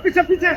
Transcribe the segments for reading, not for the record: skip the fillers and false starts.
पीछे पीछे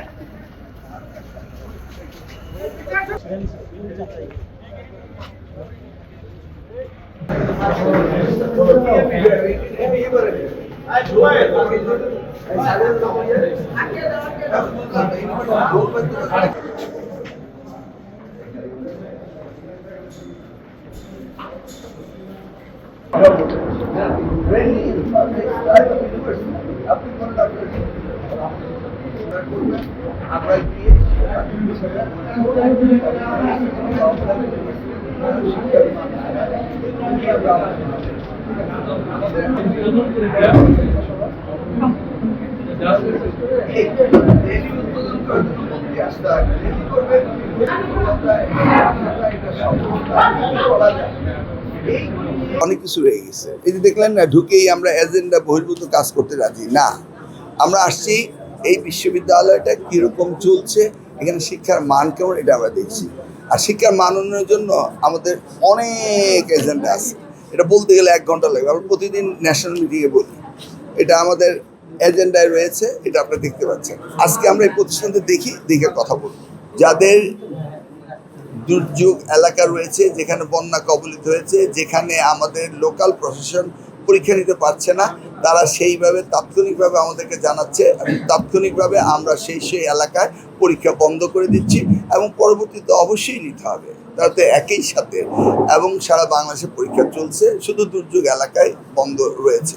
অনেক কিছু রয়ে গেছে। এই যে দেখলেন না, ঢুকেই আমরা এজেন্ডা বহির্ভূত কাজ করতে রাজি না। আমরা আসছি এই বিশ্ববিদ্যালয়টা কিরকম চলছে, এখানে শিক্ষার মান কেমন, এটা আমরা দেখছি। আর শিক্ষার মান উন্নয়নের জন্য আমাদের অনেক এজেন্ডা আছে, এটা বলতে গেলে 1 ঘন্টা লাগবে। আমরা প্রতিদিন ন্যাশনাল মিটিংয়ে বলি, এটা আমাদের এজেন্ডায় রয়েছে, এটা আপনারা দেখতে পাচ্ছেন। আজকে আমরা এই প্রতিষ্ঠানদের দেখে কথা বলবো। যাদের দুর্যোগ এলাকা রয়েছে, যেখানে বন্যা কবলিত হয়েছে, যেখানে আমাদের লোকাল প্রশাসন পরীক্ষা নিতে পারছে না, তারা সেইভাবে তাৎক্ষণিকভাবে আমাদেরকে জানাচ্ছে এবং তাৎক্ষণিকভাবে আমরা সেই এলাকায় পরীক্ষা বন্ধ করে দিচ্ছি এবং পরবর্তীতে অবশ্যই নিতে হবে, তাতে একই সাথে। এবং সারা বাংলাদেশে পরীক্ষা চলছে, শুধু দুর্যোগ এলাকায় বন্ধ রয়েছে।